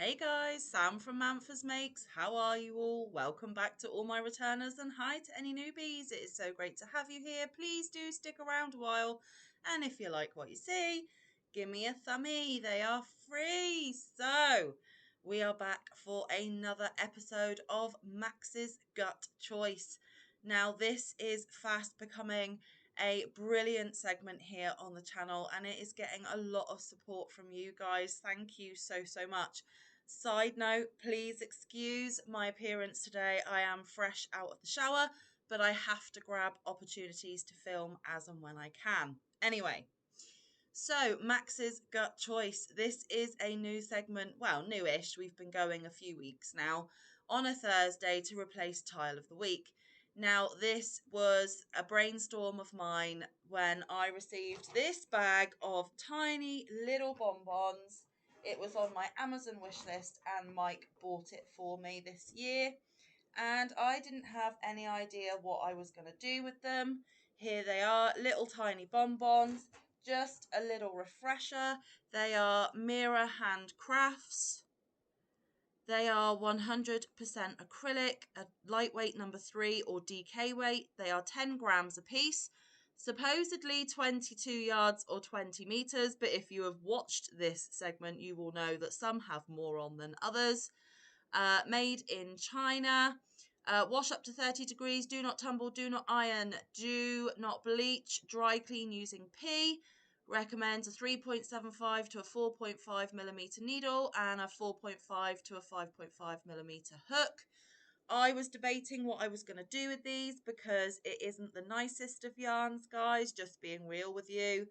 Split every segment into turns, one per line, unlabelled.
Hey guys, Sam from Manfa's Makes. How are you all? Welcome back to all my returners and hi to any newbies. It is so great to have you here. Please do stick around a while. And if you like what you see, give me a thumbie. They are free. So we are back for another episode of Max's Gut Choice. Now this is fast becoming a brilliant segment here on the channel and it is getting a lot of support from you guys. Thank you so much. Side note, please excuse my appearance today. I am fresh out of the shower, but I have to grab opportunities to film as and when I can. Anyway, so Max's Gut Choice. This is a new segment, well, newish. We've been going a few weeks now on a Thursday to replace Tile of the Week. Now, this was a brainstorm of mine when I received this bag of tiny little bonbons. It was on my Amazon wish list and Mike bought it for me this year. And I didn't have any idea what I was going to do with them. Here they are, little tiny bonbons, just a little refresher. They are Mira hand crafts. They are 100% acrylic, a lightweight number 3 or DK weight. They are 10 grams a piece, supposedly 22 yards or 20 meters. But if you have watched this segment, you will know that some have more on than others. Made in China. Wash up to 30 degrees. Do not tumble. Do not iron. Do not bleach. Dry clean using P. Recommends a 3.75 to a 4.5 millimeter needle and a 4.5 to a 5.5 millimeter hook. I was debating what I was going to do with these because it isn't the nicest of yarns, guys, just being real with you.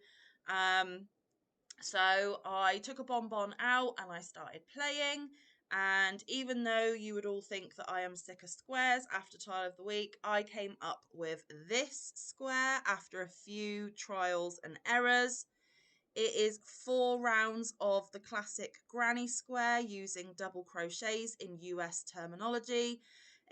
So I took a bonbon out and I started playing. And even though you would all think that I am sick of squares after Tile of the Week, I came up with this square after a few trials and errors. It is 4 rounds of the classic granny square using double crochets in US terminology.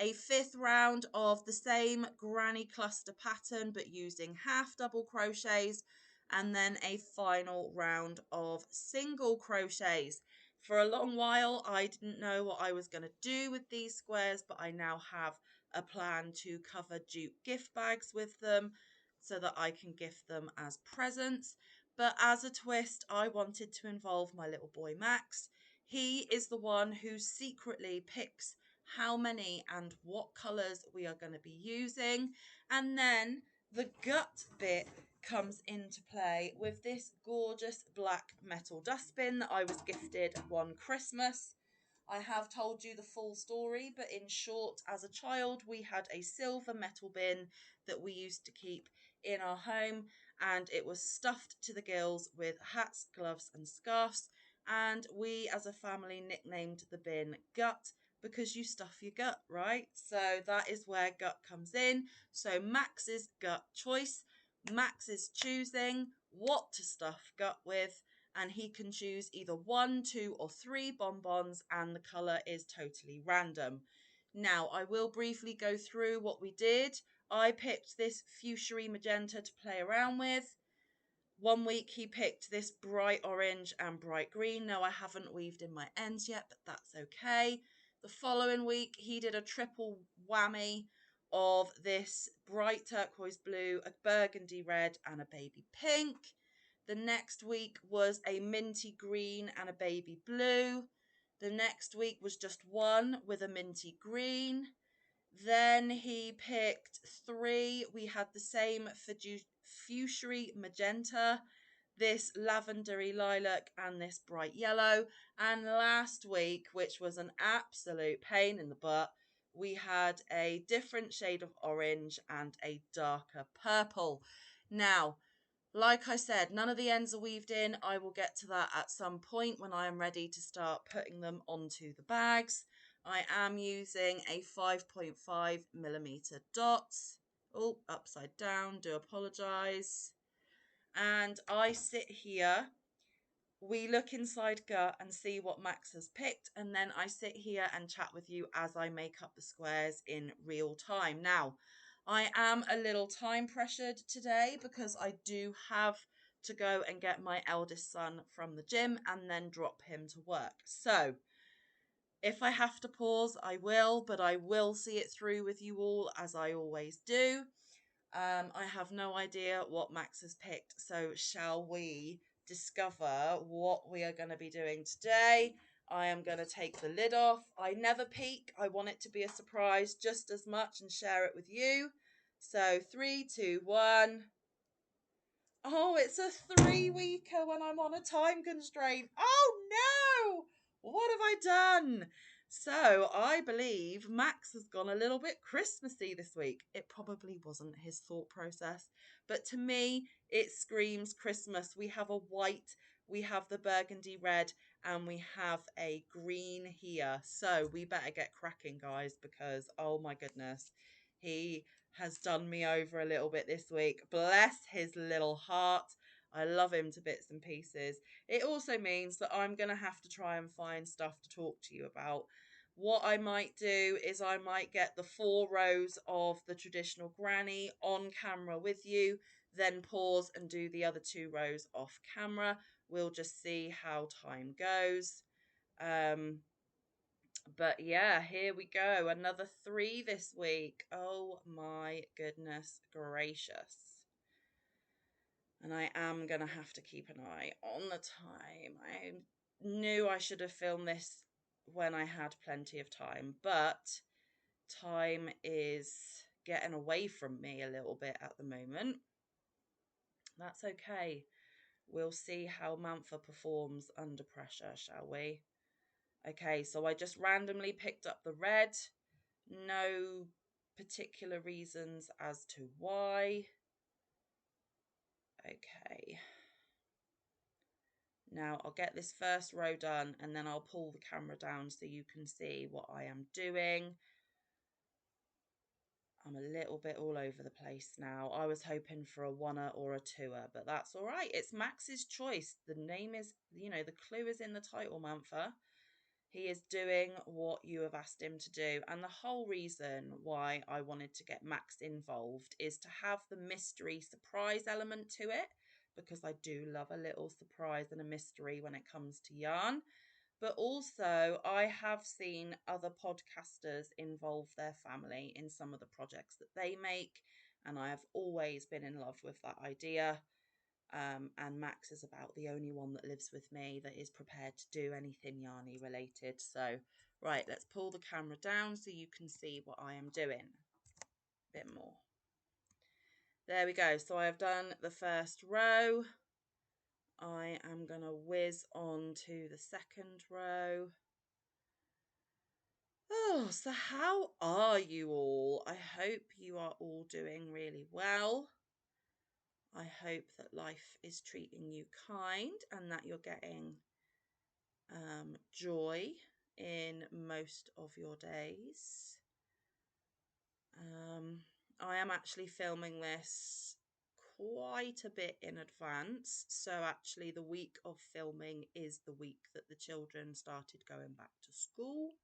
A 5th round of the same granny cluster pattern but using half double crochets. And then a final round of single crochets. For a long while, I didn't know what I was going to do with these squares, but I now have a plan to cover dupe gift bags with them so that I can gift them as presents. But as a twist, I wanted to involve my little boy Max. He is the one who secretly picks how many and what colours we are going to be using. And then the gut bit comes into play with this gorgeous black metal dustbin that I was gifted one Christmas. I have told you the full story, but in short, as a child, we had a silver metal bin that we used to keep in our home, and it was stuffed to the gills with hats, gloves, and scarves. And we as a family nicknamed the bin Gutt because you stuff your gut, right? So that is where Gutt comes in. So Max's Gut Choice. Max is choosing what to stuff Gutt with, and he can choose either 1, 2, or 3 bonbons, and the colour is totally random. Now, I will briefly go through what we did. I picked this fuchsia magenta to play around with. One week he picked this bright orange and bright green. No, I haven't weaved in my ends yet, but that's okay. The following week he did a triple whammy of this bright turquoise blue, a burgundy red, and a baby pink. The next week was a minty green and a baby blue. The next week was just one with a minty green. Then he picked 3. We had the same fuchsia magenta, this lavendery lilac, and this bright yellow. And last week, which was an absolute pain in the butt, we had a different shade of orange and a darker purple. Now, like I said, none of the ends are weaved in. I will get to that at some point when I am ready to start putting them onto the bags. I am using a 5.5 millimeter dots. Oh, upside down, do apologise. And I sit here. We look inside Gutt and see what Max has picked, and then I sit here and chat with you as I make up the squares in real time. Now, I am a little time pressured today because I do have to go and get my eldest son from the gym and then drop him to work. So If I have to pause, I will, but I will see it through with you all as I always do. I have no idea what Max has picked, so shall we discover what we are going to be doing today? I am going to take the lid off. I never peek. I want it to be a surprise just as much and share it with you. So 3, 2, 1. Oh, it's a 3-weeker when I'm on a time constraint. Oh no! What have I done? So I believe Max has gone a little bit Christmassy this week. It probably wasn't his thought process, but to me, it screams Christmas. We have a white, we have the burgundy red, and we have a green here. So we better get cracking, guys, because oh my goodness, he has done me over a little bit this week. Bless his little heart. I love him to bits and pieces. It also means that I'm going to have to try and find stuff to talk to you about. What I might do is I might get the 4 rows of the traditional granny on camera with you, then pause and do the other 2 rows off camera. We'll just see how time goes. But yeah, here we go. Another 3 this week. Oh my goodness gracious. And I am going to have to keep an eye on the time. I knew I should have filmed this when I had plenty of time, but time is getting away from me a little bit at the moment. That's okay. We'll see how Manfa performs under pressure, shall we? Okay, so I just randomly picked up the red. No particular reasons as to why. Okay. Now I'll get this first row done and then I'll pull the camera down so you can see what I am doing. I'm a little bit all over the place now. I was hoping for a 1er or a 2er, but that's all right. It's Max's choice. The name is, the clue is in the title, Manfa. He is doing what you have asked him to do. And the whole reason why I wanted to get Max involved is to have the mystery surprise element to it, because I do love a little surprise and a mystery when it comes to yarn. But also, I have seen other podcasters involve their family in some of the projects that they make, and I have always been in love with that idea. And Max is about the only one that lives with me that is prepared to do anything yarny related. So, right, let's pull the camera down so you can see what I am doing a bit more. There we go. So I have done the first row. I am going to whiz on to the second row. Oh, so how are you all? I hope you are all doing really well. I hope that life is treating you kind and that you're getting joy in most of your days. I am actually filming this quite a bit in advance. So actually the week of filming is the week that the children started going back to school.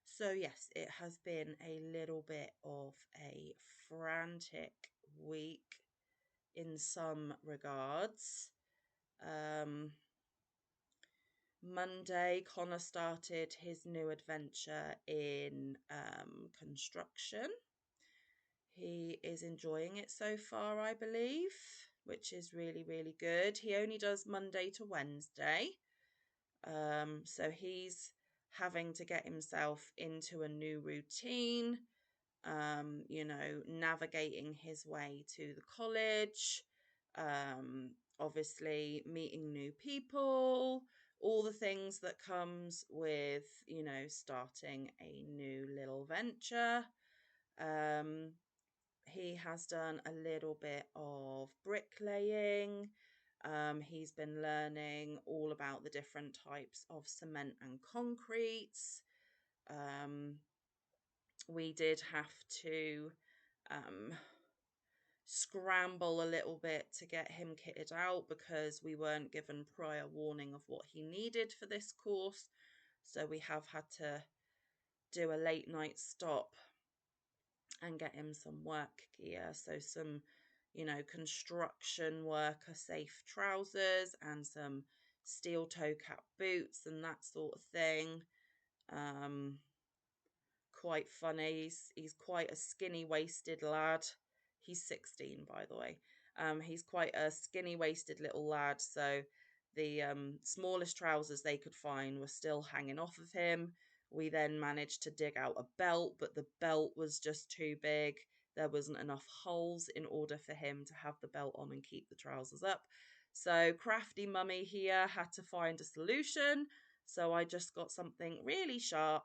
So yes, it has been a little bit of a frantic week in some regards. Monday, Connor started his new adventure in construction. He is enjoying it so far, I believe, which is really, really good. He only does Monday to Wednesday. So he's having to get himself into a new routine, navigating his way to the college, obviously meeting new people, all the things that comes with, starting a new little venture. He has done a little bit of bricklaying. He's been learning all about the different types of cement and concretes. We did have to scramble a little bit to get him kitted out because we weren't given prior warning of what he needed for this course. So we have had to do a late night stop and get him some work gear. So some, construction worker safe trousers and some steel toe cap boots and that sort of thing. Um, Quite funny. He's quite a skinny waisted lad. He's 16, by the way. He's quite a skinny waisted little lad. So the smallest trousers they could find were still hanging off of him. We then managed to dig out a belt, but the belt was just too big. There wasn't enough holes in order for him to have the belt on and keep the trousers up. So crafty mummy here had to find a solution. So I just got something really sharp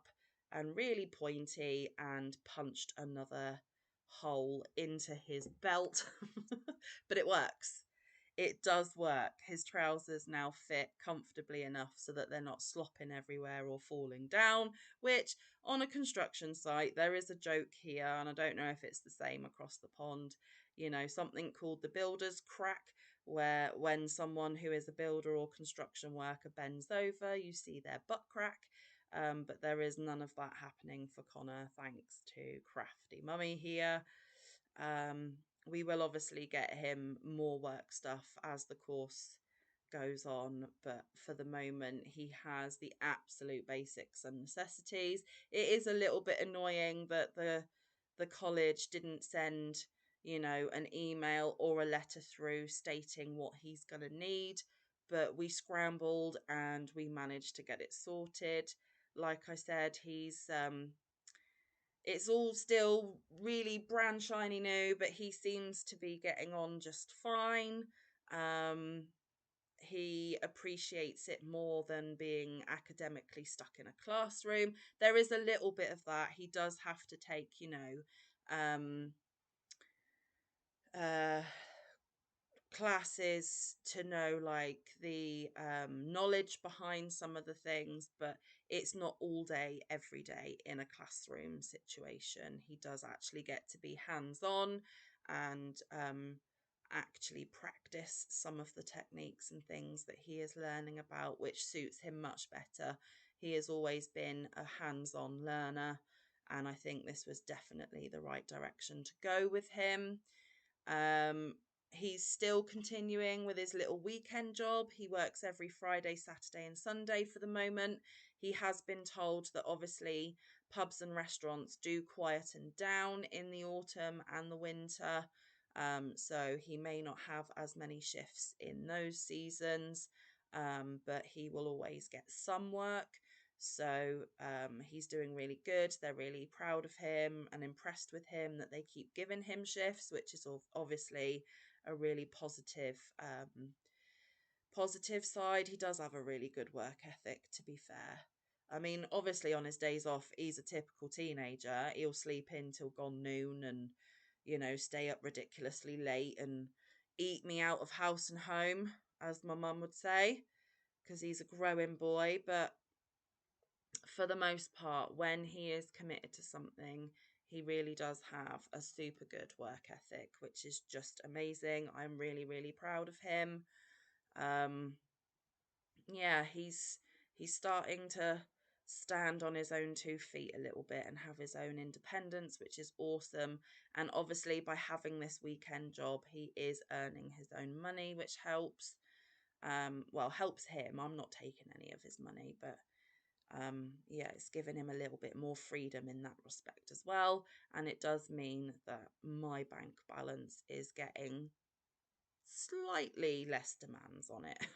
and really pointy and punched another hole into his belt. But it works. It does work. His trousers now fit comfortably enough so that they're not slopping everywhere or falling down, which on a construction site, there is a joke here, and I don't know if it's the same across the pond, something called the builder's crack, where when someone who is a builder or construction worker bends over, you see their butt crack. But there is none of that happening for Connor, thanks to crafty mummy here. We will obviously get him more work stuff as the course goes on, but for the moment he has the absolute basics and necessities. It is a little bit annoying that the college didn't send an email or a letter through stating what he's going to need, but we scrambled and we managed to get it sorted. Like I said, it's all still really brand shiny new, but he seems to be getting on just fine. He appreciates it more than being academically stuck in a classroom. There is a little bit of that. He does have to take, um, uh, classes to know like the knowledge behind some of the things, but it's not all day every day in a classroom situation. He does actually get to be hands-on and actually practice some of the techniques and things that he is learning about, which suits him much better. He has always been a hands-on learner, and I think this was definitely the right direction to go with him. um He's still continuing with his little weekend job. He works every Friday, Saturday, and Sunday for the moment. He has been told that obviously pubs and restaurants do quieten down in the autumn and the winter. So he may not have as many shifts in those seasons, but he will always get some work. So he's doing really good. They're really proud of him and impressed with him that they keep giving him shifts, which is obviously a really positive side. He does have a really good work ethic, to be fair. I mean, obviously on his days off, he's a typical teenager. He'll sleep in till gone noon and, stay up ridiculously late and eat me out of house and home, as my mum would say, because he's a growing boy. But for the most part, when he is committed to something, he really does have a super good work ethic, which is just amazing. I'm really, really proud of him. Um, yeah, he's starting to stand on his own 2 feet a little bit and have his own independence, which is awesome. And obviously, by having this weekend job, he is earning his own money, which helps. Well, helps him. I'm not taking any of his money, but yeah, it's given him a little bit more freedom in that respect as well. And it does mean that my bank balance is getting slightly less demands on it.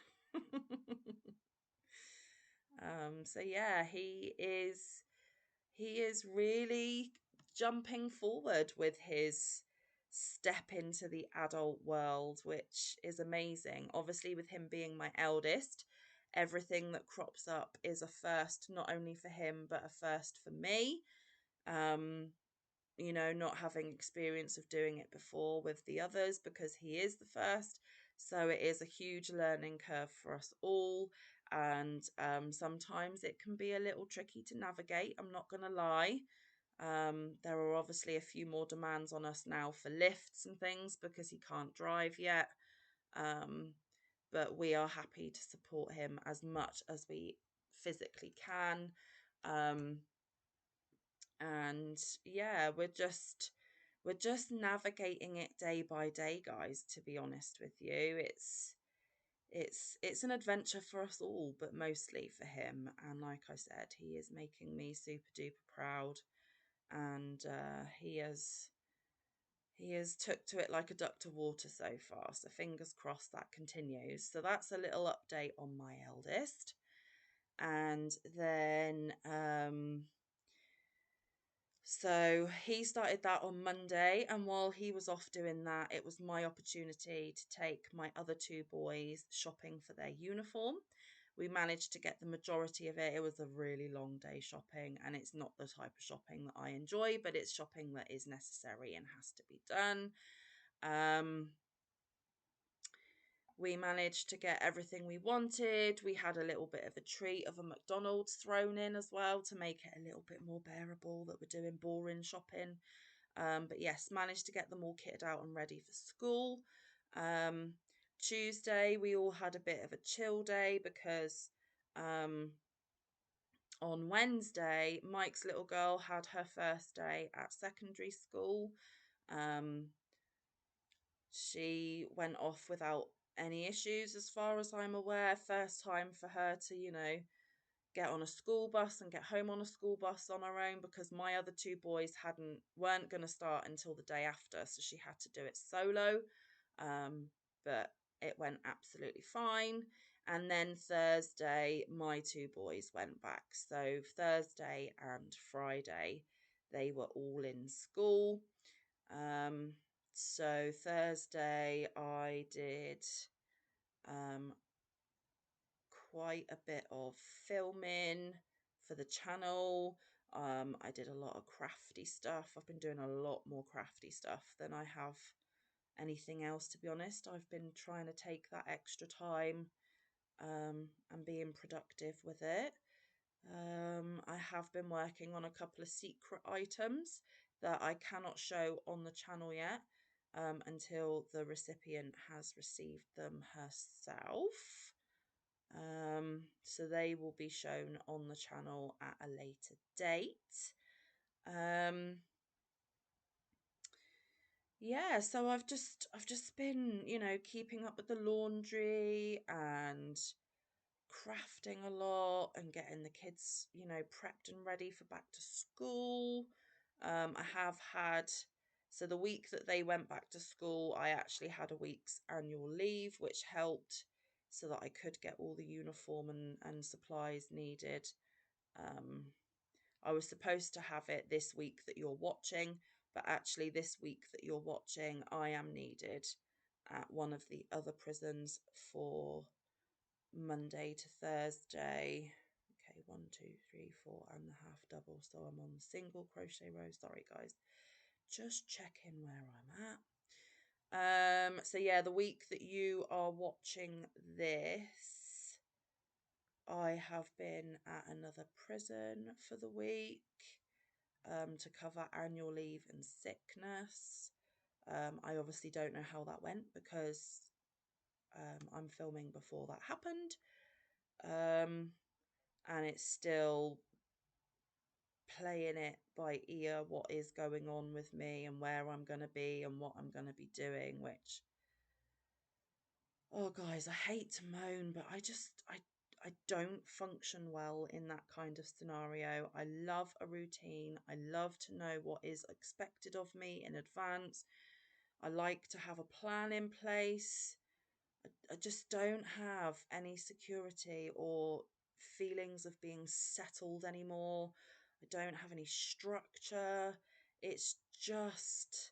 So yeah, he is really jumping forward with his step into the adult world, which is amazing. Obviously, with him being my eldest, everything that crops up is a first, not only for him, but a first for me. Um, not having experience of doing it before with the others because he is the first. So it is a huge learning curve for us all. And sometimes it can be a little tricky to navigate, I'm not going to lie. There are obviously a few more demands on us now for lifts and things because he can't drive yet. Um, but we are happy to support him as much as we physically can. Um, and yeah, we're just navigating it day by day, guys, to be honest with you. it's an adventure for us all, but mostly for him. And like I said, he is making me super duper proud, and he has took to it like a duck to water so far. So fingers crossed that continues. So that's a little update on my eldest. And then so he started that on Monday, and while he was off doing that, it was my opportunity to take my other two boys shopping for their uniform. We managed to get the majority of it. It was a really long day shopping, and it's not the type of shopping that I enjoy, but it's shopping that is necessary and has to be done. Um, we managed to get everything we wanted. We had a little bit of a treat of a McDonald's thrown in as well to make it a little bit more bearable that we're doing boring shopping. But yes, managed to get them all kitted out and ready for school. Um, Tuesday, we all had a bit of a chill day because on Wednesday, Mike's little girl had her first day at secondary school. Um, she went off without any issues, as far as I'm aware. First time for her to, get on a school bus and get home on a school bus on her own, because my other two boys weren't going to start until the day after, so she had to do it solo. But it went absolutely fine. And then Thursday, my two boys went back. So Thursday and Friday, they were all in school. Um, so Thursday, I did um, quite a bit of filming for the channel. I did a lot of crafty stuff. I've been doing a lot more crafty stuff than I have anything else, to be honest. I've been trying to take that extra time and being productive with it. I have been working on a couple of secret items that I cannot show on the channel yet until the recipient has received them herself. So they will be shown on the channel at a later date. Um, yeah, so I've just been, keeping up with the laundry and crafting a lot and getting the kids, prepped and ready for back to school. I have had, so the week that they went back to school, I actually had a week's annual leave, which helped so that I could get all the uniform and supplies needed. Um, I was supposed to have it this week that you're watching, but actually, this week that you're watching, I am needed at one of the other prisons for Monday to Thursday. Okay, 1, 2, 3, 4 and a half double. So I'm on the single crochet row. Sorry, guys. Just checking where I'm at. So yeah, the week that you are watching this, I have been at another prison for the week to cover annual leave and sickness. I obviously don't know how that went because I'm filming before that happened. And it's still playing it by ear what is going on with me and where I'm going to be and what I'm going to be doing, which, oh guys, I hate to moan, but I don't function well in that kind of scenario. I love a routine. I love to know what is expected of me in advance. I like to have a plan in place. I just don't have any security or feelings of being settled anymore. I don't have any structure. It's just,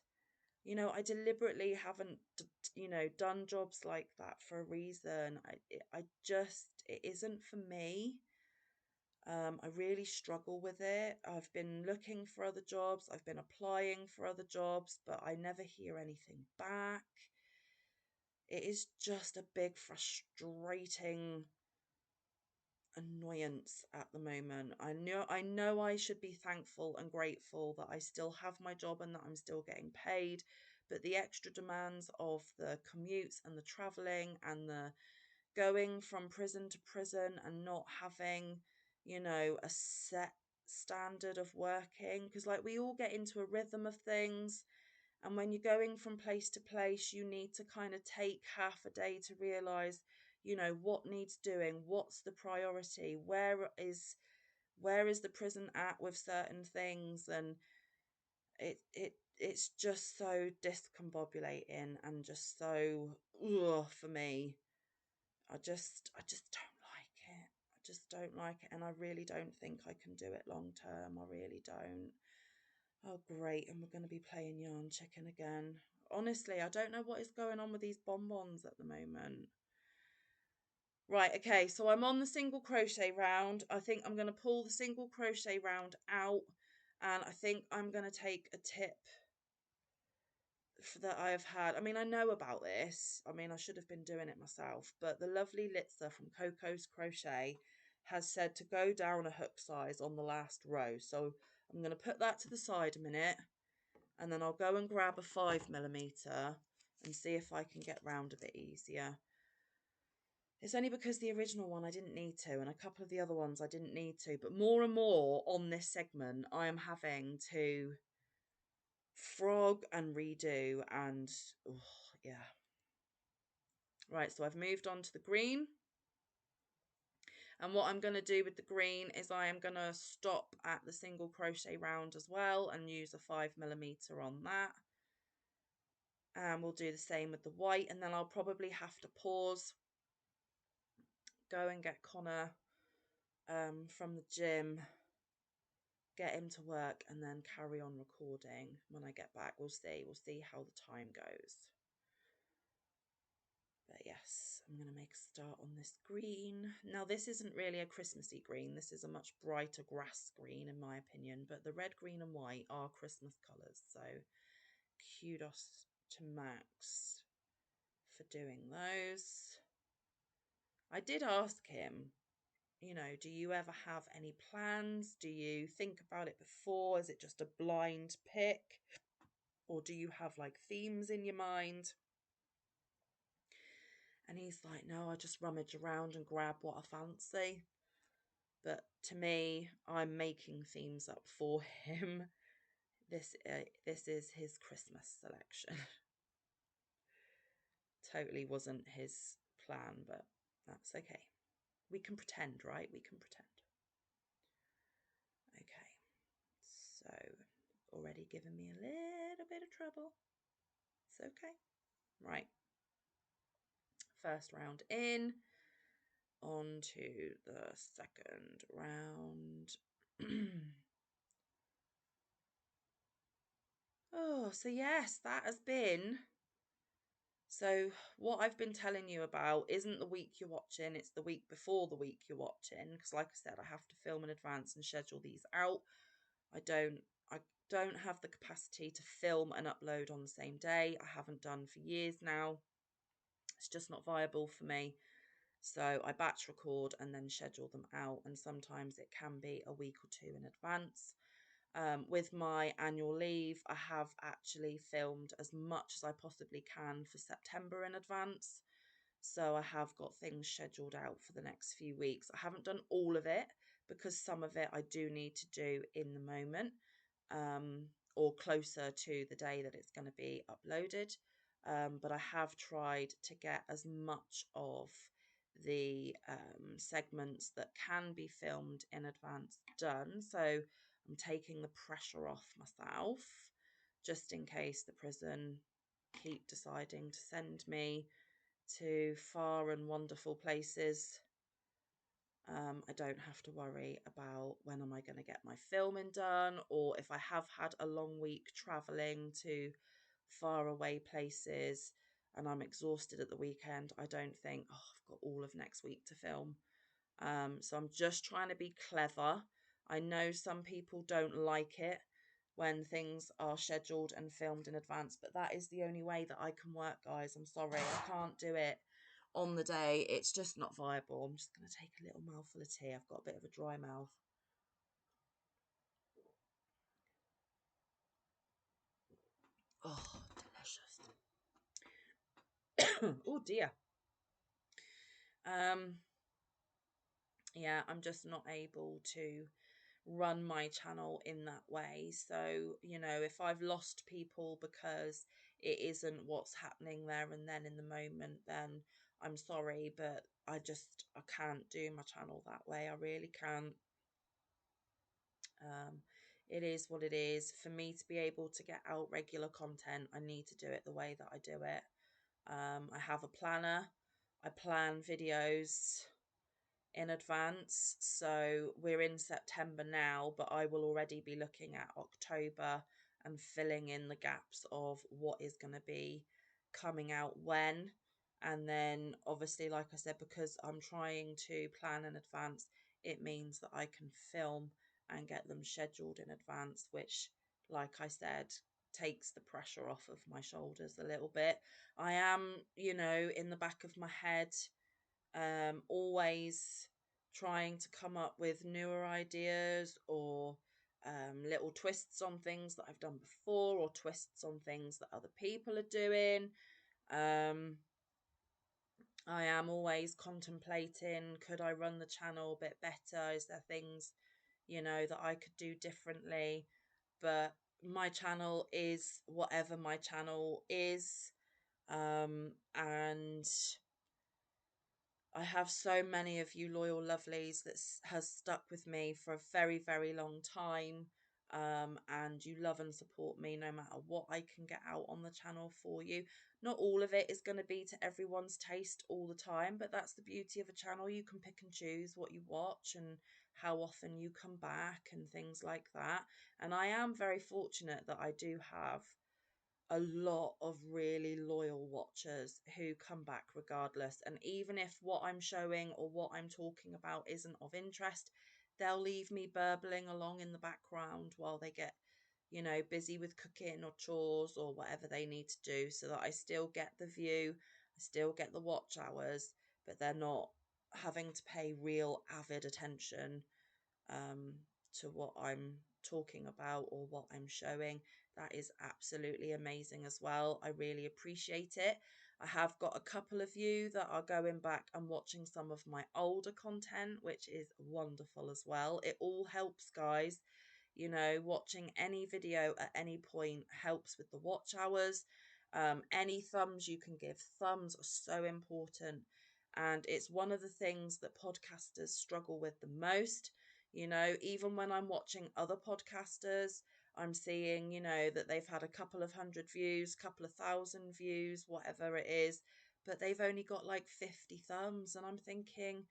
I deliberately haven't, done jobs like that for a reason. It isn't for me. I really struggle with it. I've been looking for other jobs. I've been applying for other jobs, but I never hear anything back. It is just a big frustrating annoyance at the moment. I know I should be thankful and grateful that I still have my job and that I'm still getting paid, but the extra demands of the commutes and the traveling and the going from prison to prison and not having, a set standard of working, because like we all get into a rhythm of things, and when you're going from place to place, you need to kind of take half a day to realize you know, what needs doing, what's the priority, where is the prison at with certain things, and it's just so discombobulating and just so for me. I just don't like it. I just don't like it, and I really don't think I can do it long term. I really don't. Oh, great, and we're going to be playing Yarn Chicken again. Honestly, I don't know what is going on with these bonbons at the moment. Right, okay, so I'm on the single crochet round. I think I'm going to pull the single crochet round out, and I think I'm going to take a tip that I've had. I mean, I know about this. I mean, I should have been doing it myself, but the lovely Litza from Coco's Crochet has said to go down a hook size on the last row. So I'm going to put that to the side a minute, and then I'll go and grab a 5mm and see if I can get round a bit easier. It's only because the original one I didn't need to, and a couple of the other ones I didn't need to, but more and more on this segment I am having to frog and redo, and yeah. Right, so I've moved on to the green, and what I'm going to do with the green is I am going to stop at the single crochet round as well and use a 5mm on that, and we'll do the same with the white, and then I'll probably have to pause, go and get Connor from the gym, get him to work, and then carry on recording when I get back. We'll see how the time goes. But yes, I'm going to make a start on this green. Now, this isn't really a Christmassy green. This is a much brighter grass green, in my opinion. But the red, green and white are Christmas colours. So kudos to Max for doing those. I did ask him, you know, do you ever have any plans? Do you think about it before? Is it just a blind pick? Or do you have like themes in your mind? And he's like, no, I just rummage around and grab what I fancy. But to me, I'm making themes up for him. This is his Christmas selection. Totally wasn't his plan, but that's okay. We can pretend, right? We can pretend. Okay, so already given me a little bit of trouble. It's okay. Right. First round in. On to the second round. Oh, so yes, that has been. So what I've been telling you about isn't the week you're watching, it's the week before the week you're watching. Because like I said, I have to film in advance and schedule these out. I don't have the capacity to film and upload on the same day. I haven't done for years now. It's just not viable for me. So I batch record and then schedule them out. And sometimes it can be a week or two in advance. With my annual leave, I have actually filmed as much as I possibly can for September in advance. So I have got things scheduled out for the next few weeks. I haven't done all of it because some of it I do need to do in the moment, or closer to the day that it's going to be uploaded. But I have tried to get as much of the segments that can be filmed in advance done. So I'm taking the pressure off myself, just in case the prison keep deciding to send me to far and wonderful places. I don't have to worry about when am I going to get my filming done, or if I have had a long week traveling to far away places and I'm exhausted at the weekend, I don't think, oh, I've got all of next week to film. So I'm just trying to be clever. I know some people don't like it when things are scheduled and filmed in advance, but that is the only way that I can work, guys. I'm sorry, I can't do it on the day. It's just not viable. I'm just going to take a little mouthful of tea. I've got a bit of a dry mouth. Oh, delicious. Oh dear. Yeah, I'm just not able to run my channel in that way. So, you know, if I've lost people because it isn't what's happening there and then in the moment, then I'm sorry, but I can't do my channel that way. I really can't. It is what it is. For me to be able to get out regular content, I need to do it the way that I do it. I have a planner. I plan videos in advance. So we're in September now, but I will already be looking at October and filling in the gaps of what is going to be coming out when. And then obviously, like I said, because I'm trying to plan in advance, it means that I can film and get them scheduled in advance, which, like I said, takes the pressure off of my shoulders a little bit. I am, in the back of my head, always trying to come up with newer ideas or little twists on things that I've done before, or twists on things that other people are doing. Um, I am always contemplating, could I run the channel a bit better? Is there things, that I could do differently? But my channel is whatever my channel is. And I have so many of you loyal lovelies that has stuck with me for a very, very long time. And you love and support me no matter what I can get out on the channel for you. Not all of it is going to be to everyone's taste all the time, but that's the beauty of a channel. You can pick and choose what you watch and how often you come back and things like that. And I am very fortunate that I do have a lot of really loyal watchers who come back regardless. And even if what I'm showing or what I'm talking about isn't of interest, they'll leave me burbling along in the background while they get, busy with cooking or chores or whatever they need to do, so that I still get the view, I still get the watch hours, but they're not having to pay real avid attention um, to what I'm talking about or what I'm showing. That is absolutely amazing as well. I really appreciate it. I have got a couple of you that are going back and watching some of my older content, which is wonderful as well. It all helps, guys. Watching any video at any point helps with the watch hours. Any thumbs you can give, thumbs are so important. And it's one of the things that podcasters struggle with the most. Even when I'm watching other podcasters, I'm seeing, that they've had a couple of hundred views, couple of thousand views, whatever it is, but they've only got like 50 thumbs. And I'm thinking,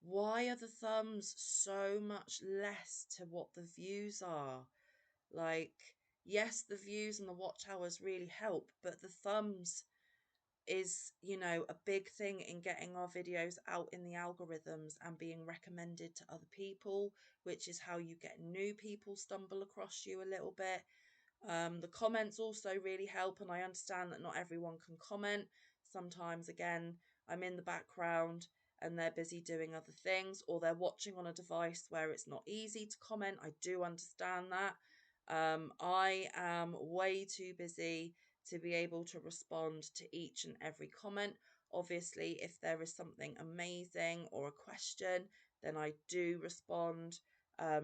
why are the thumbs so much less to what the views are? Like, yes, the views and the watch hours really help, but the thumbs is, a big thing in getting our videos out in the algorithms and being recommended to other people, which is how you get new people stumble across you a little bit. The comments also really help, and I understand that not everyone can comment. Sometimes, again, I'm in the background and they're busy doing other things, or they're watching on a device where it's not easy to comment. I do understand that. I am way too busy to be able to respond to each and every comment. Obviously, if there is something amazing or a question, then I do respond.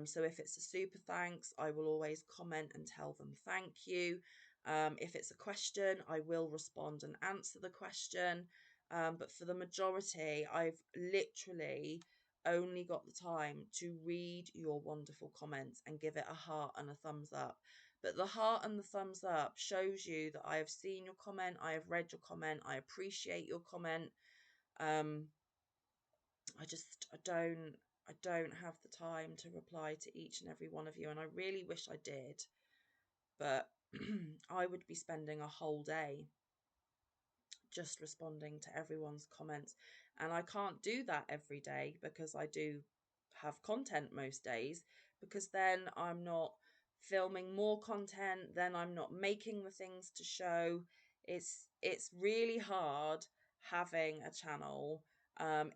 So if it's a super thanks, I will always comment and tell them thank you. If it's a question, I will respond and answer the question. But for the majority, I've literally only got the time to read your wonderful comments and give it a heart and a thumbs up. But the heart and the thumbs up shows you that I have seen your comment, I have read your comment, I appreciate your comment. Um, I don't have the time to reply to each and every one of you, and I really wish I did, but I would be spending a whole day just responding to everyone's comments, and I can't do that every day because I do have content most days, because then I'm not filming more content, then I'm not making the things to show. It's really hard having a channel.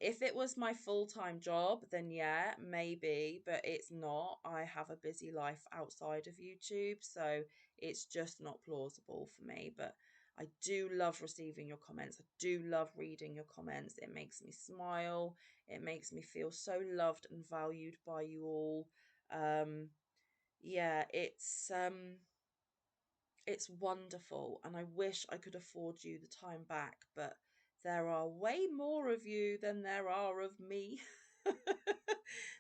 If it was my full-time job, then yeah, maybe, but it's not. I have a busy life outside of YouTube, so it's just not plausible for me. But I do love receiving your comments. I do love reading your comments. It makes me smile. It makes me feel so loved and valued by you all. Yeah, it's wonderful, and I wish I could afford you the time back, but there are way more of you than there are of me.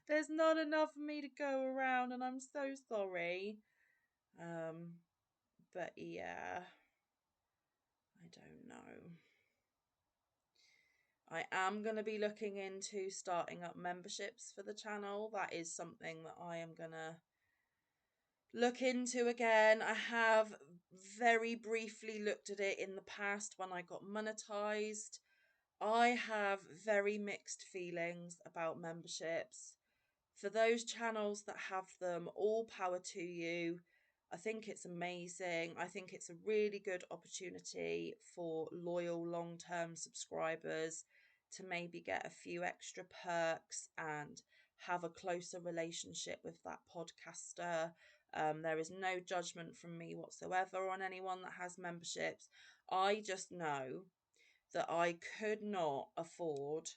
There's not enough of me to go around, and I'm so sorry. But yeah, I don't know. I am going to be looking into starting up memberships for the channel. That is something that I am going to look into again. I have very briefly looked at it in the past when I got monetized. I have very mixed feelings about memberships. For those channels that have them, all power to you. I think it's amazing. I think it's a really good opportunity for loyal long-term subscribers to maybe get a few extra perks and have a closer relationship with that podcaster. There is no judgment from me whatsoever on anyone that has memberships. I just know that I could not afford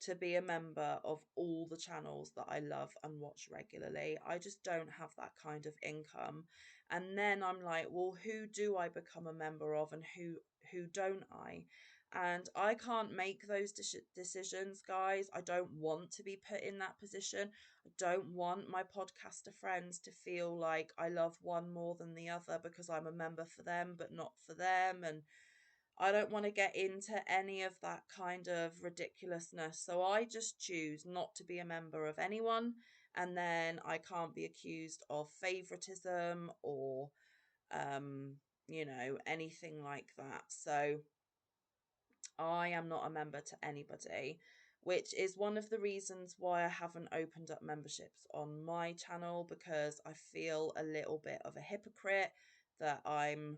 to be a member of all the channels that I love and watch regularly. I just don't have that kind of income. And then I'm like, well, who do I become a member of, and who don't I? And I can't make those decisions, guys. I don't want to be put in that position. I don't want my podcaster friends to feel like I love one more than the other because I'm a member for them but not for them. And I don't want to get into any of that kind of ridiculousness. So I just choose not to be a member of anyone. And then I can't be accused of favoritism or, anything like that. So I am not a member to anybody, which is one of the reasons why I haven't opened up memberships on my channel, because I feel a little bit of a hypocrite that I'm,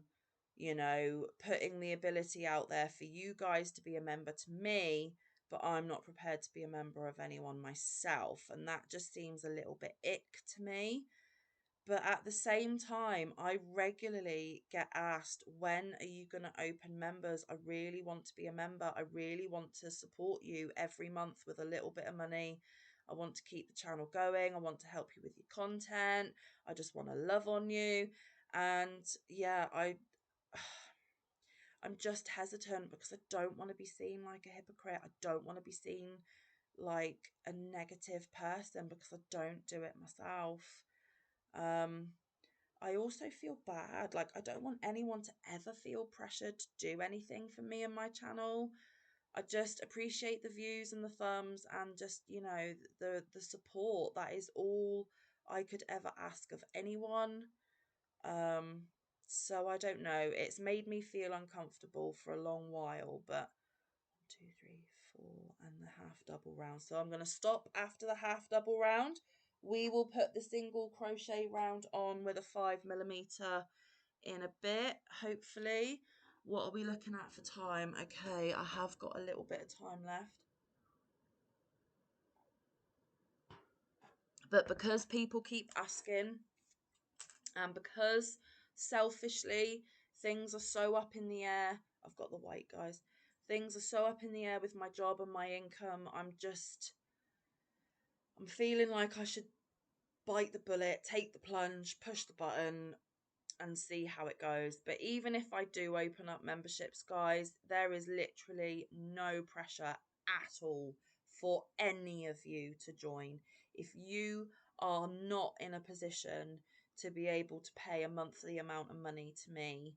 putting the ability out there for you guys to be a member to me, but I'm not prepared to be a member of anyone myself. And that just seems a little bit ick to me. But at the same time, I regularly get asked, when are you going to open members? I really want to be a member. I really want to support you every month with a little bit of money. I want to keep the channel going. I want to help you with your content. I just want to love on you. And yeah, I'm just hesitant because I don't want to be seen like a hypocrite. I don't want to be seen like a negative person because I don't do it myself. I also feel bad. Like, I don't want anyone to ever feel pressured to do anything for me and my channel. I just appreciate the views and the thumbs and just, the support. That is all I could ever ask of anyone. Um, so I don't know. It's made me feel uncomfortable for a long while, but 1, 2, 3, 4, and the half double round. So I'm going to stop after the half double round. We will put the single crochet round on with a 5mm in a bit, hopefully. What are we looking at for time? Okay, I have got a little bit of time left. But because people keep asking, and because selfishly things are so up in the air, I've got the white, guys. Things are so up in the air with my job and my income. I'm feeling like I should bite the bullet, take the plunge, push the button, and see how it goes. But even if I do open up memberships, guys, there is literally no pressure at all for any of you to join. If you are not in a position to be able to pay a monthly amount of money to me,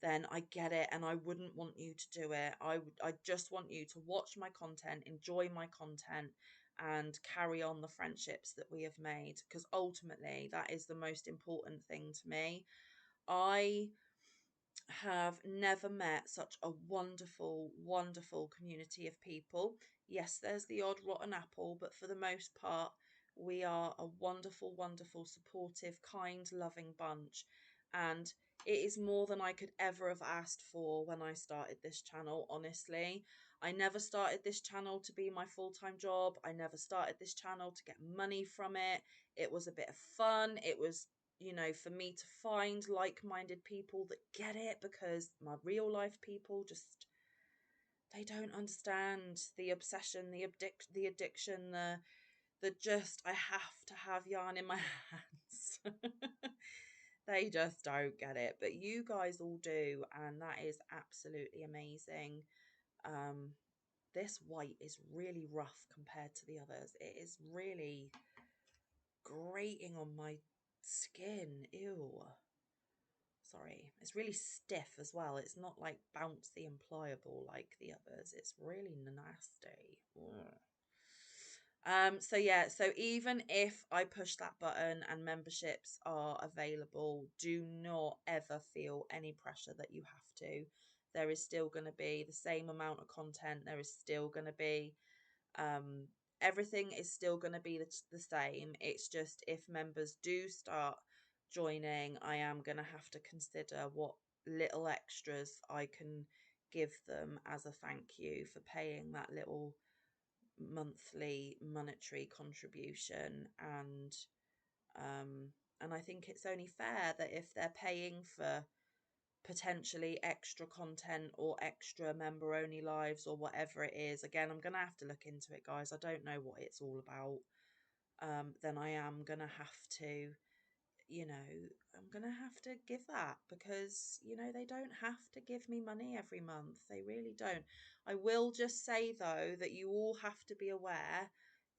then I get it, and I wouldn't want you to do it. I just want you to watch my content, enjoy my content, and carry on the friendships that we have made, because ultimately that is the most important thing to me. I have never met such a wonderful, wonderful community of people. Yes, there's the odd rotten apple, but for the most part, we are a wonderful, wonderful, supportive, kind, loving bunch. And it is more than I could ever have asked for when I started this channel, honestly. I never started this channel to be my full-time job. I never started this channel to get money from it. It was a bit of fun. It was, for me to find like-minded people that get it, because my real life people just, they don't understand the obsession, the addiction, the just, I have to have yarn in my hands. They just don't get it, but you guys all do, and that is absolutely amazing. This white is really rough compared to the others. It is really grating on my skin. Ew. Sorry. It's really stiff as well. It's not like bouncy and pliable like the others. It's really nasty. Ugh. So yeah, so even if I push that button and memberships are available, do not ever feel any pressure that you have to. There is still going to be the same amount of content. There is still going to be everything is still going to be the same. It's just if members do start joining, I am going to have to consider what little extras I can give them as a thank you for paying that little monthly monetary contribution. And I think it's only fair that if they're paying for potentially extra content or extra member only lives or whatever it is, again, I'm gonna have to look into it, guys. I don't know what it's all about. Then I am gonna have to, I'm gonna have to give that, because they don't have to give me money every month. They really don't. I will just say though that you all have to be aware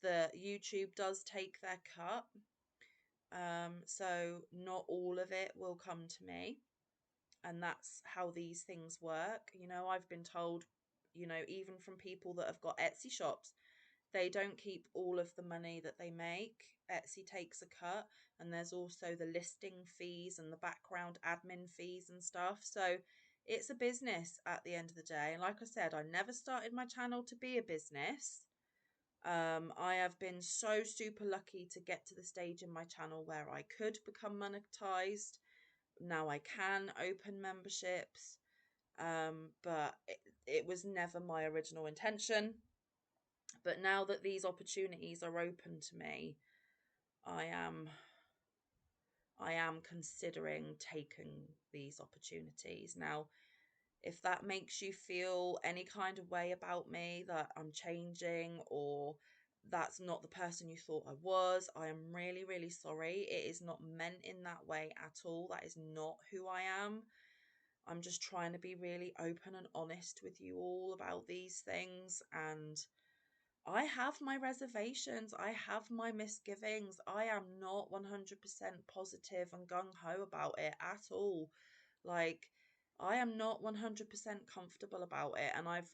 that YouTube does take their cut. So not all of it will come to me, and that's how these things work. I've been told, even from people that have got Etsy shops, they don't keep all of the money that they make. Etsy takes a cut, and there's also the listing fees and the background admin fees and stuff. So it's a business at the end of the day. And like I said, I never started my channel to be a business. I have been so super lucky to get to the stage in my channel where I could become monetized. Now I can open memberships, but it was never my original intention. But now that these opportunities are open to me, I am considering taking these opportunities. Now, if that makes you feel any kind of way about me, that I'm changing or that's not the person you thought I was, I am really, really sorry. It is not meant in that way at all. That is not who I am. I'm just trying to be really open and honest with you all about these things. And I have my reservations. I have my misgivings. I am not 100% positive and gung-ho about it at all. Like, I am not 100% comfortable about it. And I've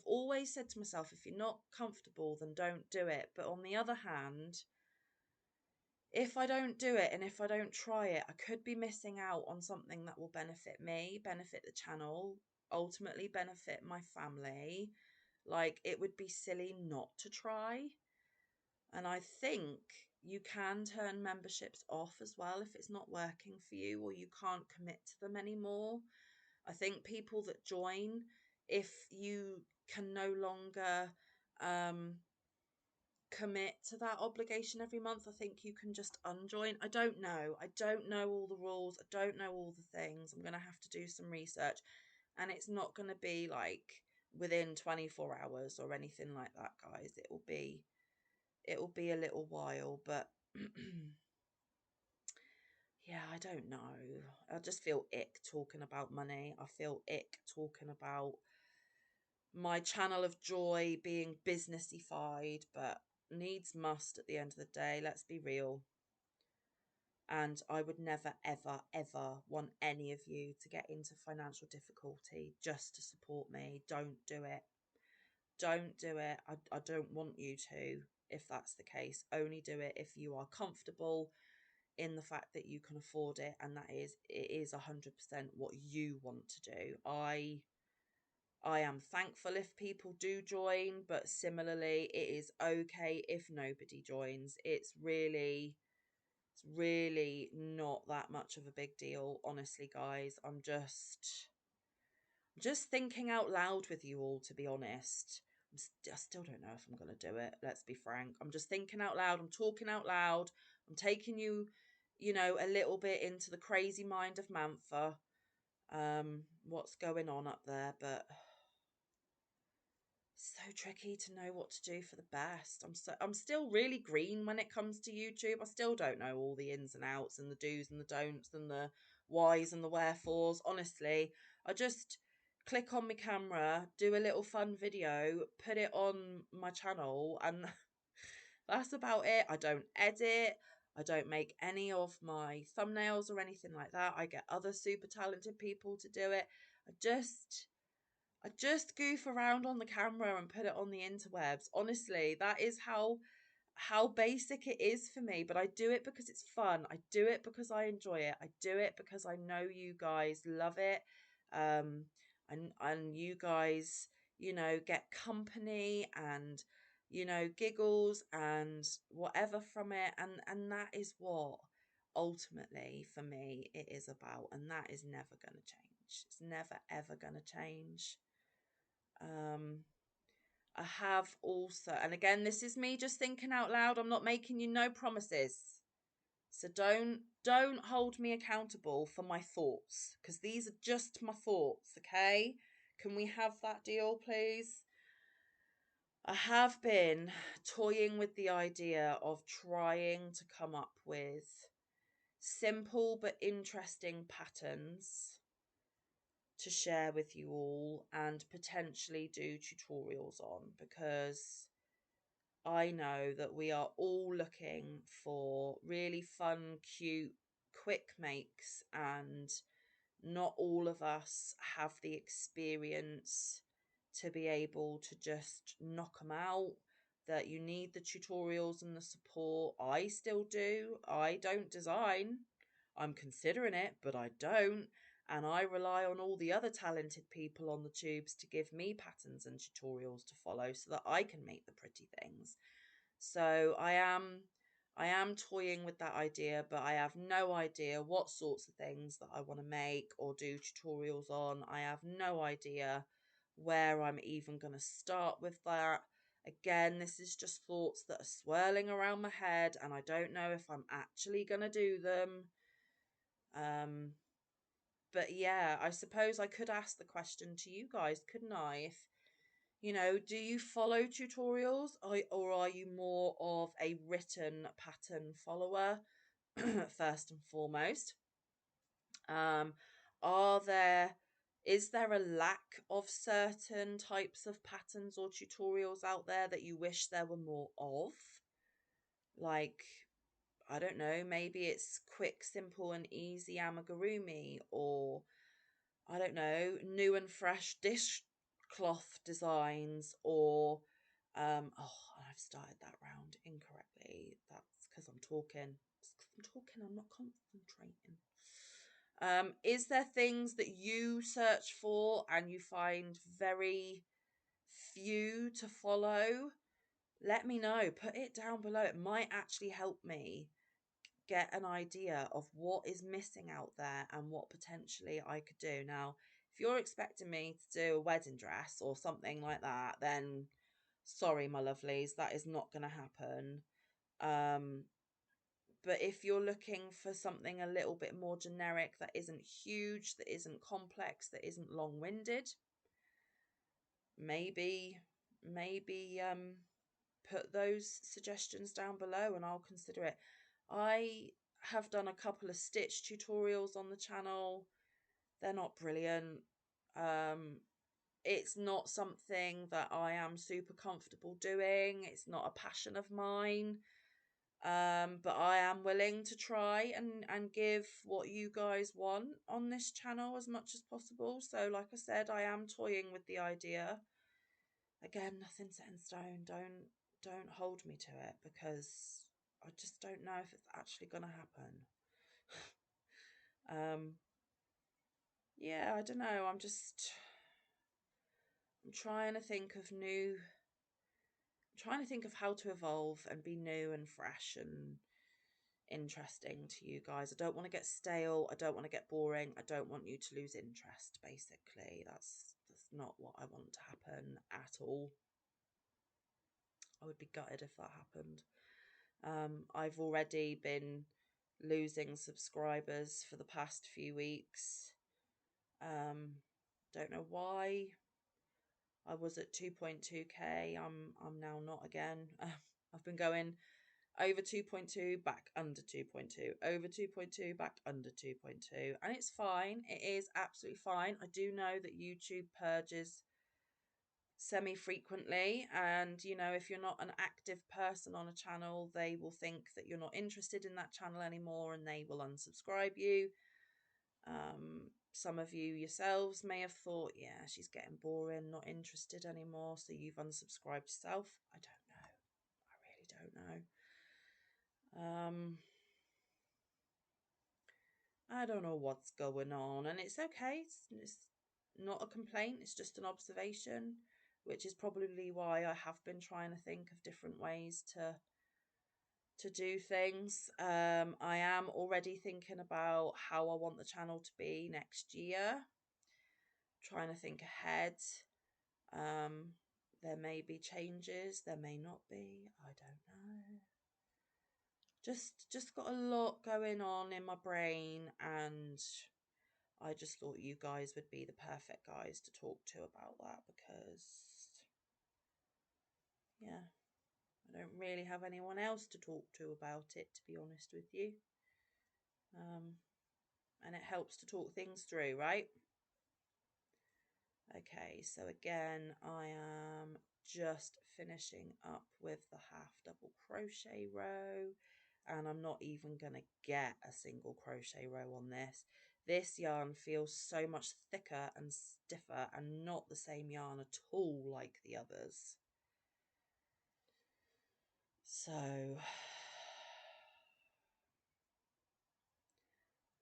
always said to myself, if you're not comfortable, then don't do it. But on the other hand, if I don't do it and if I don't try it, I could be missing out on something that will benefit me, benefit the channel, ultimately benefit my family. Like, it would be silly not to try. And I think you can turn memberships off as well if it's not working for you or you can't commit to them anymore. I think people that join, if you can no longer commit to that obligation every month, I think you can just unjoin. I don't know. I don't know all the rules. I don't know all the things. I'm going to have to do some research, and it's not going to be like within 24 hours or anything like that, guys. It will be a little while, but yeah, I don't know. I just feel ick talking about money. I feel ick talking about my channel of joy being businessified, but needs must at the end of the day. Let's be real. And I would never, ever, ever want any of you to get into financial difficulty just to support me. Don't do it. Don't do it. I don't want you to, if that's the case. Only do it if you are comfortable in the fact that you can afford it, and it is 100% what you want to do. I am thankful if people do join, but similarly, it is okay if nobody joins. It's really not that much of a big deal, honestly, guys. I'm just thinking out loud with you all, to be honest. I still don't know if I'm going to do it. Let's be frank. I'm just thinking out loud. I'm talking out loud. I'm taking you, a little bit into the crazy mind of Manfa. What's going on up there, but so tricky to know what to do for the best. I'm still really green when it comes to YouTube. I still don't know all the ins and outs and the do's and the don'ts and the whys and the wherefores. Honestly, I just click on my camera, do a little fun video, put it on my channel, and that's about it. I don't edit. I don't make any of my thumbnails or anything like that. I get other super talented people to do it. I just goof around on the camera and put it on the interwebs. Honestly, that is how basic it is for me, but I do it because it's fun. I do it because I enjoy it. I do it because I know you guys love it. Um, and you guys, get company and, giggles and whatever from it. And that is what ultimately for me it is about. And that is never going to change. It's never, ever going to change. I have also, and again, this is me just thinking out loud. I'm not making you no promises. So don't hold me accountable for my thoughts, because these are just my thoughts, okay? Can we have that deal, please? I have been toying with the idea of trying to come up with simple but interesting patterns to share with you all and potentially do tutorials on, because I know that we are all looking for really fun, cute, quick makes, and not all of us have the experience to be able to just knock them out. That you need the tutorials and the support. I still do. I don't design. I'm considering it, but I don't. And I rely on all the other talented people on the tubes to give me patterns and tutorials to follow so that I can make the pretty things. So I am toying with that idea, but I have no idea what sorts of things that I want to make or do tutorials on. I have no idea where I'm even going to start with that. Again, this is just thoughts that are swirling around my head, and I don't know if I'm actually going to do them. But yeah, I suppose I could ask the question to you guys, couldn't I? If do you follow tutorials, or are you more of a written pattern follower, first and foremost? Um, are there is there a lack of certain types of patterns or tutorials out there that you wish there were more of? Like, I don't know, maybe it's quick, simple, and easy amigurumi, or I don't know, new and fresh dishcloth designs, or I've started that round incorrectly. That's because I'm talking. I'm not concentrating. Is there things that you search for and you find very few to follow? Let me know. Put it down below. It might actually help me get an idea of what is missing out there and what potentially I could do. Now, if you're expecting me to do a wedding dress or something like that, then sorry, my lovelies, that is not going to happen. But if you're looking for something a little bit more generic, that isn't huge, that isn't complex, that isn't long-winded, maybe put those suggestions down below and I'll consider it. I have done a couple of stitch tutorials on the channel. They're not brilliant. It's not something that I am super comfortable doing. It's not a passion of mine. But I am willing to try and give what you guys want on this channel as much as possible. So like I said, I am toying with the idea. Again, nothing set in stone. Don't hold me to it, because I just don't know if it's actually going to happen. Yeah, I don't know. I'm trying to think of how to evolve and be new and fresh and interesting to you guys. I don't want to get stale. I don't want to get boring. I don't want you to lose interest, basically. That's not what I want to happen at all. I would be gutted if that happened. I've already been losing subscribers for the past few weeks. Don't know why. I was at 2.2k. I'm now not again. I've been going over 2.2, back under 2.2, over 2.2, back under 2.2. And it's fine. It is absolutely fine. I do know that YouTube purges semi-frequently, and if you're not an active person on a channel, they will think that you're not interested in that channel anymore and they will unsubscribe you. Some of you yourselves may have thought, yeah, she's getting boring, not interested anymore, so you've unsubscribed yourself. I don't know. I really don't know. I don't know what's going on, and it's okay. It's not a complaint. It's just an observation, which is probably why I have been trying to think of different ways to do things. I am already thinking about how I want the channel to be next year. Trying to think ahead. There may be changes, there may not be. I don't know. Just got a lot going on in my brain, and I just thought you guys would be the perfect guys to talk to about that, because yeah, I don't really have anyone else to talk to about it, to be honest with you. And it helps to talk things through, right? Okay, so again, I am just finishing up with the half double crochet row, and I'm not even going to get a single crochet row on this. This yarn feels so much thicker and stiffer and not the same yarn at all like the others. So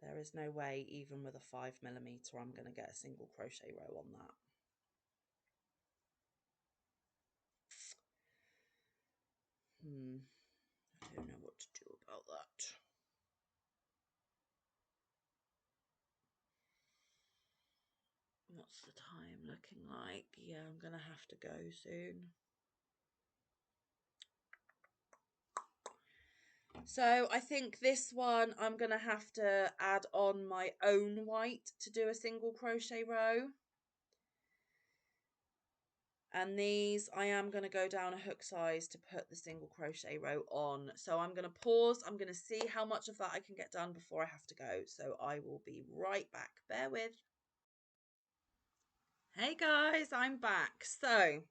there is no way, even with a 5mm, I'm going to get a single crochet row on that. I don't know what to do about that. What's the time looking like? Yeah, I'm going to have to go soon. So I think this one I'm going to have to add on my own white to do a single crochet row. And these I am going to go down a hook size to put the single crochet row on. So I'm going to pause. I'm going to see how much of that I can get done before I have to go. So I will be right back. Bear with. Hey guys, I'm back. So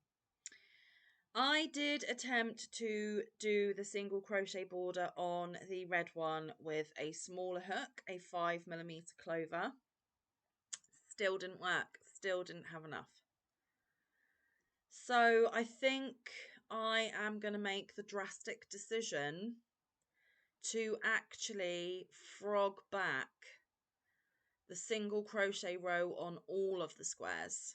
I did attempt to do the single crochet border on the red one with a smaller hook, a 5mm clover. Still didn't work, still didn't have enough. So I think I am going to make the drastic decision to actually frog back the single crochet row on all of the squares.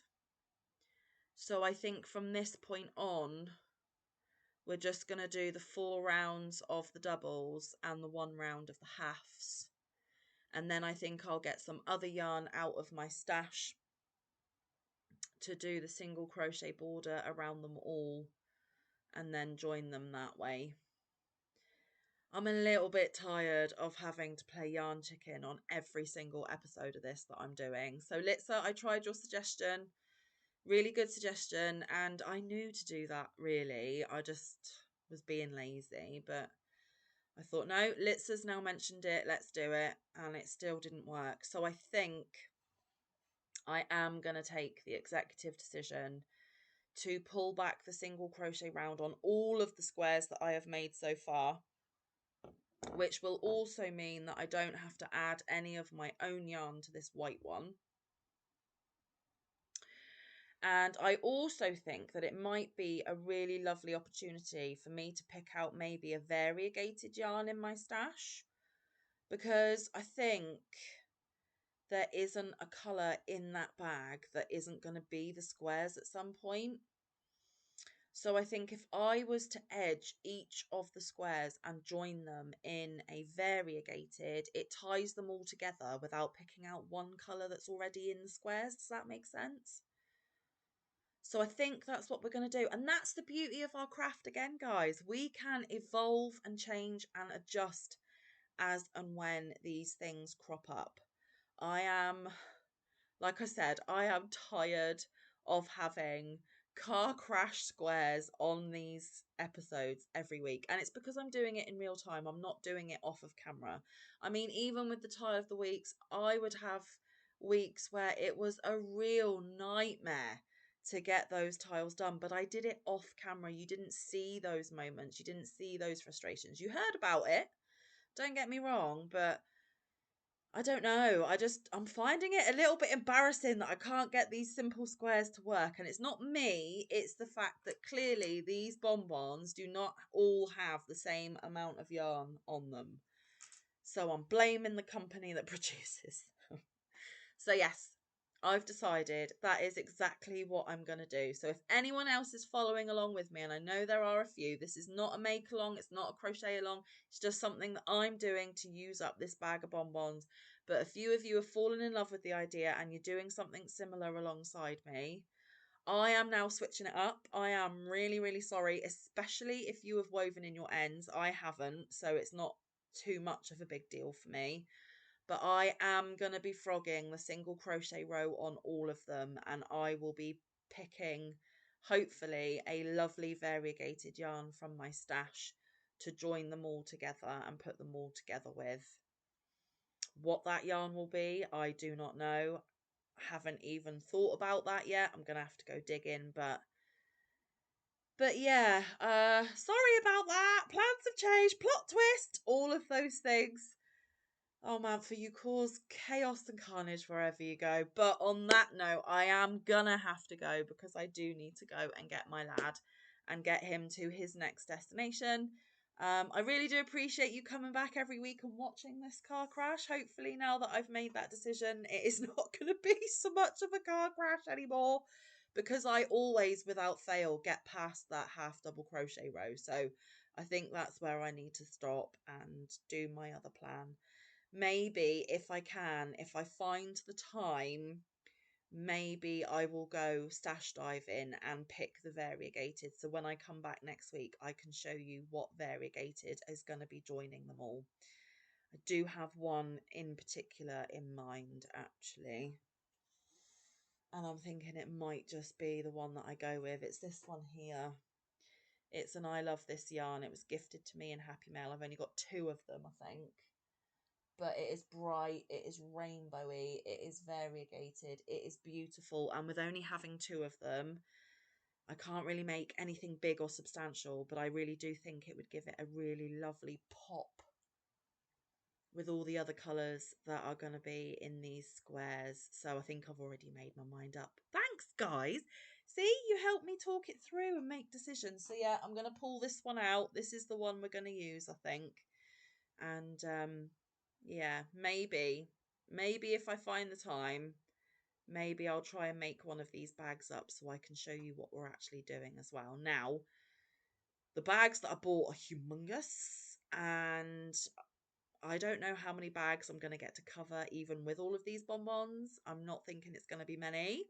So I think from this point on, we're just going to do the 4 rounds of the doubles and the 1 round of the halves. And then I think I'll get some other yarn out of my stash to do the single crochet border around them all and then join them that way. I'm a little bit tired of having to play yarn chicken on every single episode of this that I'm doing. So Litsa, I tried your suggestion. Really good suggestion, and I knew to do that, really. I just was being lazy, but I thought, no, Litsa's now mentioned it, let's do it, and it still didn't work. So I think I am going to take the executive decision to pull back the single crochet round on all of the squares that I have made so far, which will also mean that I don't have to add any of my own yarn to this white one. And I also think that it might be a really lovely opportunity for me to pick out maybe a variegated yarn in my stash, because I think there isn't a colour in that bag that isn't going to be the squares at some point. So I think if I was to edge each of the squares and join them in a variegated, it ties them all together without picking out one colour that's already in the squares. Does that make sense? So I think that's what we're going to do. And that's the beauty of our craft again, guys. We can evolve and change and adjust as and when these things crop up. I am, like I said, I am tired of having car crash squares on these episodes every week, and it's because I'm doing it in real time. I'm not doing it off of camera. I mean, even with the tile of the weeks, I would have weeks where it was a real nightmare to get those tiles done, but I did it off camera. You didn't see those moments, you didn't see those frustrations. You heard about it, don't get me wrong, but I don't know. I'm finding it a little bit embarrassing that I can't get these simple squares to work. And it's not me, it's the fact that clearly these bonbons do not all have the same amount of yarn on them. So I'm blaming the company that produces them. So yes, I've decided that is exactly what I'm going to do. So if anyone else is following along with me, and I know there are a few, this is not a make along, it's not a crochet along, it's just something that I'm doing to use up this bag of bonbons. But a few of you have fallen in love with the idea and you're doing something similar alongside me. I am now switching it up. I am really, really sorry, especially if you have woven in your ends. I haven't, so it's not too much of a big deal for me. But I am going to be frogging the single crochet row on all of them, and I will be picking, hopefully, a lovely variegated yarn from my stash to join them all together and put them all together with. What that yarn will be, I do not know. Haven't even thought about that yet. I'm going to have to go dig in, but yeah, sorry about that. Plans have changed, plot twist, all of those things. Oh, Manfa, you cause chaos and carnage wherever you go. But on that note, I am gonna have to go because I do need to go and get my lad and get him to his next destination. I really do appreciate you coming back every week and watching this car crash. Hopefully, now that I've made that decision, it is not going to be so much of a car crash anymore because I always, without fail, get past that half double crochet row. So I think that's where I need to stop and do my other plan. Maybe if I can, if I find the time, maybe I will go stash diving and pick the variegated. So when I come back next week, I can show you what variegated is going to be joining them all. I do have one in particular in mind, actually. And I'm thinking it might just be the one that I go with. It's this one here. It's an I Love This yarn. It was gifted to me in Happy Mail. I've only got 2 of them, I think. But it is bright, it is rainbowy, it is variegated, it is beautiful. And with only having 2 of them, I can't really make anything big or substantial, but I really do think it would give it a really lovely pop with all the other colours that are going to be in these squares. So I think I've already made my mind up. Thanks, guys. See, you helped me talk it through and make decisions. So yeah, I'm going to pull this one out. This is the one we're going to use, I think. And yeah, maybe if I find the time, maybe I'll try and make one of these bags up so I can show you what we're actually doing as well. Now, the bags that I bought are humongous, and I don't know how many bags I'm going to get to cover even with all of these bonbons. I'm not thinking it's going to be many.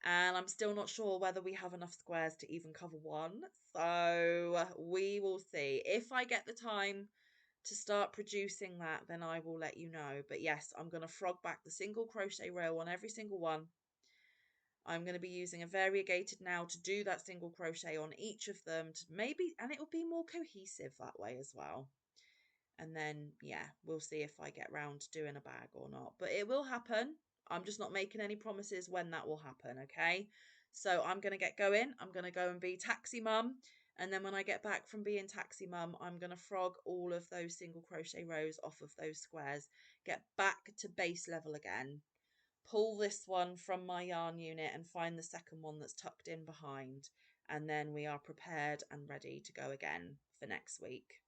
And I'm still not sure whether we have enough squares to even cover one. So we will see. If I get the time to start producing that, then I will let you know. But yes, I'm going to frog back the single crochet row on every single one. I'm going to be using a variegated now to do that single crochet on each of them to maybe, and it will be more cohesive that way as well. And then, yeah, we'll see if I get round to doing a bag or not. But it will happen. I'm just not making any promises when that will happen, okay? So I'm going to get going. I'm going to go and be taxi mum. And then when I get back from being taxi mum, I'm going to frog all of those single crochet rows off of those squares, get back to base level again, pull this one from my yarn unit and find the second one that's tucked in behind. And then we are prepared and ready to go again for next week.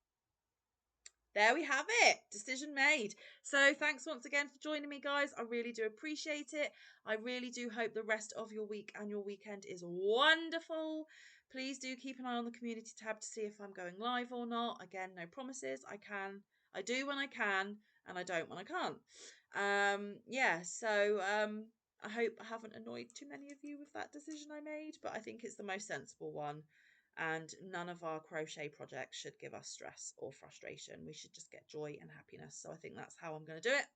There we have it. Decision made. So thanks once again for joining me, guys. I really do appreciate it. I really do hope the rest of your week and your weekend is wonderful. Please do keep an eye on the community tab to see if I'm going live or not. Again, no promises. I do when I can, and I don't when I can't. Yeah, so I hope I haven't annoyed too many of you with that decision I made, but I think it's the most sensible one. And none of our crochet projects should give us stress or frustration. We should just get joy and happiness. So I think that's how I'm going to do it.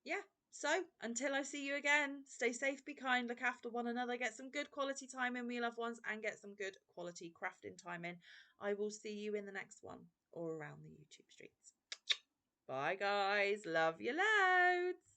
Yeah. So until I see you again, stay safe, be kind, look after one another, get some good quality time in with your loved ones, and get some good quality crafting time in. I will see you in the next one or around the YouTube streets. Bye, guys. Love you loads.